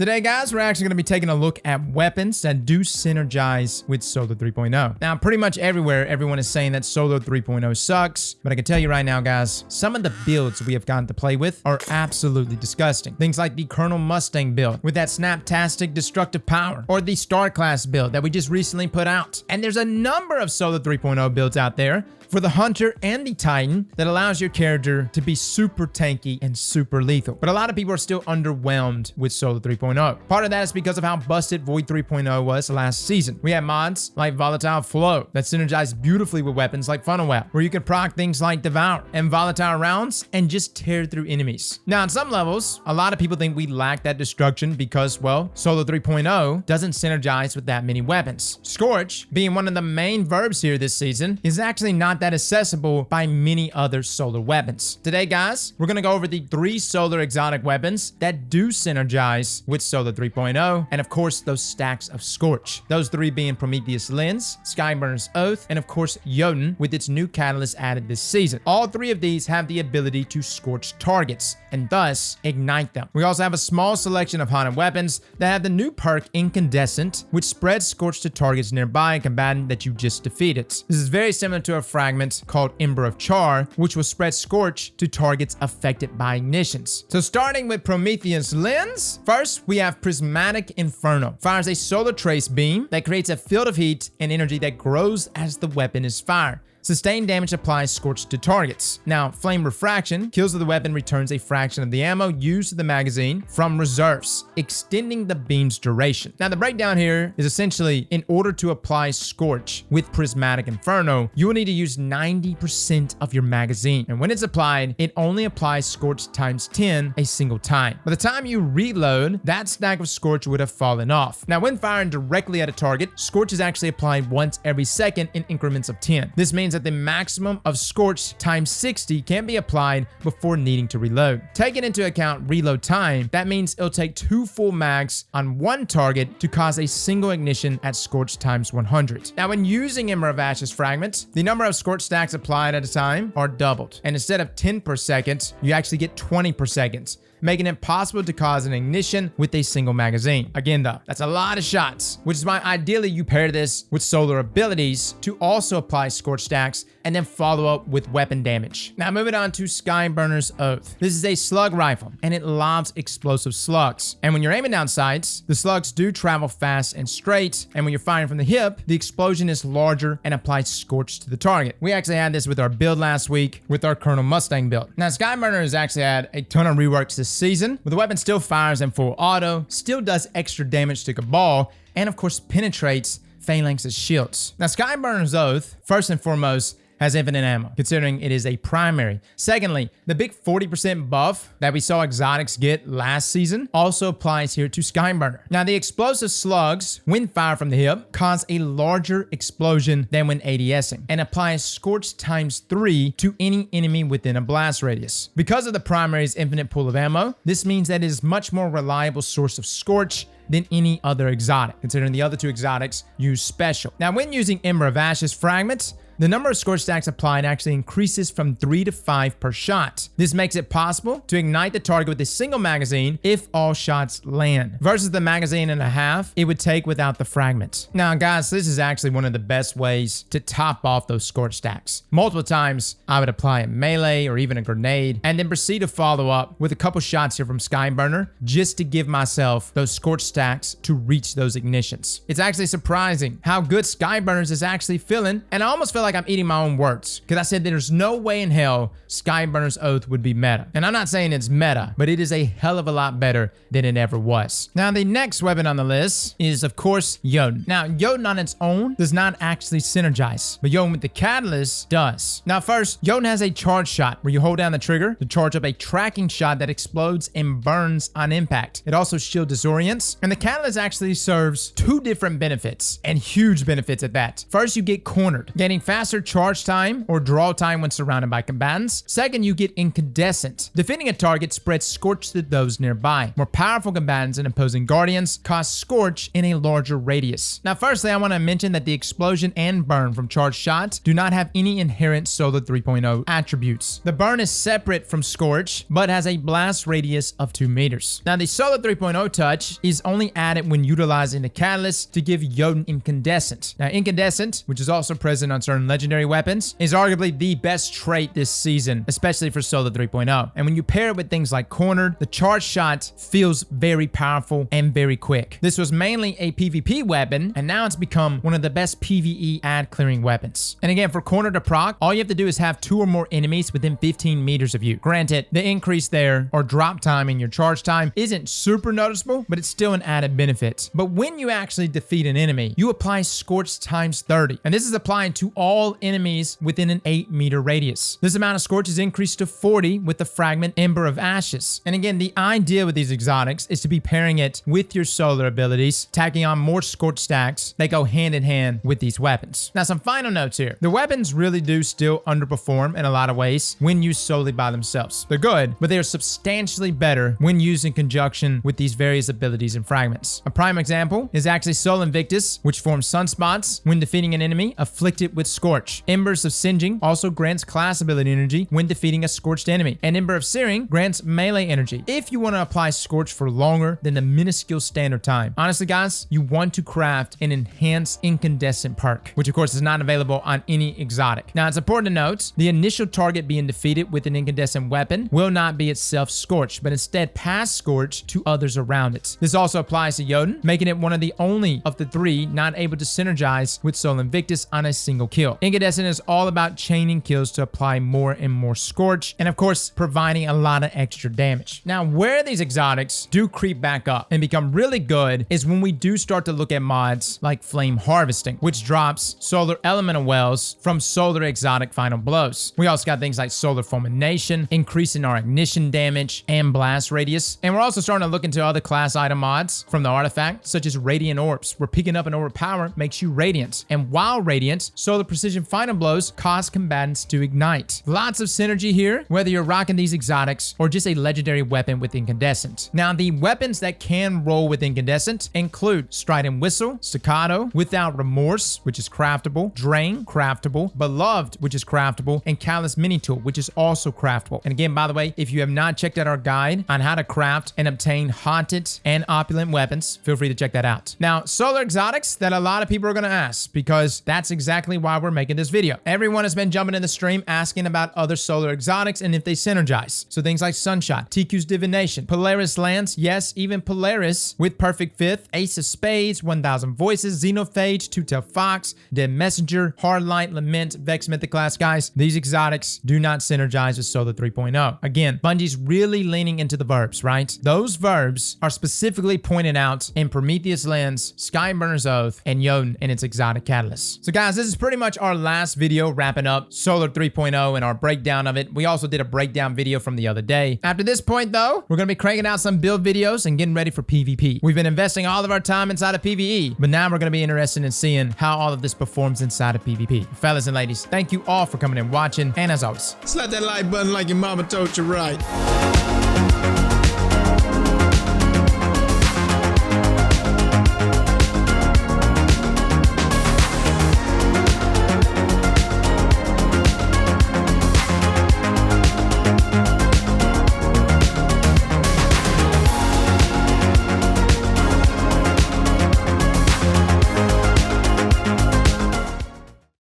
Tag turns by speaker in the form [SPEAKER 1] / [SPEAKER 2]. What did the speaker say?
[SPEAKER 1] Today, guys, we're actually going to be taking a look at weapons that do synergize with Solo 3.0. Now, pretty much everywhere, everyone is saying that Solo 3.0 sucks, but I can tell you right now, guys, some of the builds we have gotten to play with are absolutely disgusting. Things like the Colonel Mustang build with that snaptastic destructive power, or the Starclass build that we just recently put out. And there's a number of Solo 3.0 builds out there for the Hunter and the Titan that allows your character to be super tanky and super lethal. But a lot of people are still underwhelmed with Solo 3.0. Part of that is because of how busted Void 3.0 was last season. We had mods like Volatile Flow that synergize beautifully with weapons like Funnel Web, where you can proc things like Devour and Volatile Rounds and just tear through enemies. Now, on some levels, a lot of people think we lack that destruction because, well, Solo 3.0 doesn't synergize with that many weapons. Scorch, being one of the main verbs here this season, is actually not that accessible by many other solar weapons. Today, guys, we're going to go over the 3 solar exotic weapons that do synergize with Solo 3.0, and of course, those stacks of Scorch. Those 3 being Prometheus Lens, Skyburner's Oath, and of course, Jotunn with its new catalyst added this season. All 3 of these have the ability to scorch targets and thus ignite them. We also have a small selection of haunted weapons that have the new perk Incandescent, which spreads Scorch to targets nearby a combatant that you just defeated. This is very similar to a fragment called Ember of Char, which will spread Scorch to targets affected by ignitions. So starting with Prometheus Lens, first we have Prismatic Inferno. Fires a solar trace beam that creates a field of heat and energy that grows as the weapon is fired. Sustained damage applies Scorch to targets. Now, Flame Refraction kills of the weapon returns a fraction of the ammo used to the magazine from reserves, extending the beam's duration. Now, the breakdown here is essentially, in order to apply Scorch with Prismatic Inferno, you will need to use 90% of your magazine. And when it's applied, it only applies Scorch times 10 a single time. By the time you reload, that stack of Scorch would have fallen off. Now, when firing directly at a target, Scorch is actually applied once every second in increments of 10. This means that the maximum of Scorch times 60 can be applied before needing to reload. Taking into account reload time, that means it'll take 2 full mags on one target to cause a single ignition at Scorch times 100. Now, when using Ember of Ashes fragments, the number of Scorch stacks applied at a time are doubled. And instead of 10 per second, you actually get 20 per second, making it possible to cause an ignition with a single magazine. Again though, that's a lot of shots, which is why ideally you pair this with solar abilities to also apply Scorch stacks and then follow up with weapon damage. Now moving on to Skyburner's Oath. This is a slug rifle and it lobs explosive slugs. And when you're aiming down sights, the slugs do travel fast and straight, and when you're firing from the hip, the explosion is larger and applies Scorch to the target. We actually had this with our build last week with our Colonel Mustang build. Now Skyburner has actually had a ton of reworks this season, but the weapon still fires in full auto, still does extra damage to Cabal, and of course penetrates Phalanx's shields. Now Skyburner's Oath, first and foremost, has infinite ammo, considering it is a primary. Secondly, the big 40% buff that we saw exotics get last season also applies here to Skyburner. Now, the explosive slugs, when fired from the hip, cause a larger explosion than when ADSing, and applies Scorch times 3 to any enemy within a blast radius. Because of the primary's infinite pool of ammo, this means that it is much more reliable source of Scorch than any other exotic, considering the other 2 exotics use special. Now, when using Ember of Ashes fragments, the number of Scorch stacks applied actually increases from 3 to 5 per shot. This makes it possible to ignite the target with a single magazine if all shots land, versus the magazine and a half it would take without the fragments. Now guys, this is actually one of the best ways to top off those Scorch stacks. Multiple times I would apply a melee or even a grenade and then proceed to follow up with a couple shots here from Skyburner just to give myself those Scorch stacks to reach those ignitions. It's actually surprising how good Skyburners is actually feeling, and I almost feel like I'm eating my own words, because I said there's no way in hell Skyburner's Oath would be meta. And I'm not saying it's meta, but it is a hell of a lot better than it ever was. Now, the next weapon on the list is, of course, Jotunn. Now, Jotunn on its own does not actually synergize, but Jotunn with the catalyst does. Now, first, Jotunn has a charge shot where you hold down the trigger to charge up a tracking shot that explodes and burns on impact. It also shield disorients, and the catalyst actually serves 2 different benefits, and huge benefits at that. First, you get cornered, gaining fast faster charge time or draw time when surrounded by combatants. Second, you get Incandescent. Defeating a target spreads Scorch to those nearby. More powerful combatants and opposing guardians cause Scorch in a larger radius. Now, firstly, I want to mention that the explosion and burn from charged shots do not have any inherent Solar 3.0 attributes. The burn is separate from Scorch, but has a blast radius of 2 meters. Now, the Solar 3.0 touch is only added when utilizing the catalyst to give Jotunn Incandescent. Now, Incandescent, which is also present on certain legendary weapons, is arguably the best trait this season, especially for Solar 3.0. And when you pair it with things like Cornered, the charge shot feels very powerful and very quick. This was mainly a PvP weapon, and now it's become one of the best PvE ad clearing weapons. And again, for Cornered to proc, all you have to do is have 2 or more enemies within 15 meters of you. Granted, the increase there, or drop time in your charge time, isn't super noticeable, but it's still an added benefit. But when you actually defeat an enemy, you apply Scorch times 30, and this is applying to all enemies within an 8-meter radius. This amount of Scorch is increased to 40 with the fragment Ember of Ashes. And again, the idea with these exotics is to be pairing it with your solar abilities, tacking on more Scorch stacks that go hand in hand with these weapons. Now, some final notes here. The weapons really do still underperform in a lot of ways when used solely by themselves. They're good, but they are substantially better when used in conjunction with these various abilities and fragments. A prime example is actually Sol Invictus, which forms sunspots when defeating an enemy afflicted with Scorch. Embers of Singeing also grants class ability energy when defeating a scorched enemy, and Ember of Searing grants melee energy if you want to apply Scorch for longer than the minuscule standard time. Honestly, guys, you want to craft an enhanced Incandescent perk, which of course is not available on any exotic. Now, it's important to note, the initial target being defeated with an Incandescent weapon will not be itself Scorched, but instead pass Scorch to others around it. This also applies to Jotunn, making it one of the only of the 3 not able to synergize with Sol Invictus on a single kill. Incandescent is all about chaining kills to apply more and more Scorch, and of course, providing a lot of extra damage. Now, where these exotics do creep back up and become really good is when we do start to look at mods like Flame Harvesting, which drops Solar Elemental Wells from Solar Exotic Final Blows. We also got things like Solar Fulmination, increasing our ignition damage and blast radius. And we're also starting to look into other class item mods from the artifact, such as Radiant Orbs, where picking up an orb power makes you radiant. And while radiant, Solar Precision Final Blows cause combatants to ignite. Lots of synergy here, whether you're rocking these exotics or just a legendary weapon with Incandescent. Now, the weapons that can roll with Incandescent include Strident Whistle, Staccato, Without Remorse, which is craftable, Drain, craftable, Beloved, which is craftable, and Callous Mini Tool, which is also craftable. And again, by the way, if you have not checked out our guide on how to craft and obtain haunted and opulent weapons, feel free to check that out. Now, solar exotics that a lot of people are going to ask, because that's exactly why we're making this video. Everyone has been jumping in the stream asking about other solar exotics and if they synergize. So things like Sunshot, TQ's Divination, Prometheus Lens, yes, even Polaris with Perfect Fifth, Ace of Spades, 1000 Voices, Xenophage, Two-Tailed Fox, Dead Messenger, Hardlight, Lament, Vex Mythic Class. Guys, these exotics do not synergize with Solar 3.0. Again, Bungie's really leaning into the verbs, right? Those verbs are specifically pointed out in Prometheus Lens, Skyburner's Oath, and Jotunn and its exotic catalyst. So guys, this is pretty much our last video wrapping up Solar 3.0 and our breakdown of it. We also did a breakdown video from the other day. After this point though, we're going to be cranking out some build videos and getting ready for PvP. We've been investing all of our time inside of PvE, but now we're going to be interested in seeing how all of this performs inside of PvP. Fellas and ladies, thank you all for coming and watching, and as always,
[SPEAKER 2] Slap that like button like your mama told you right.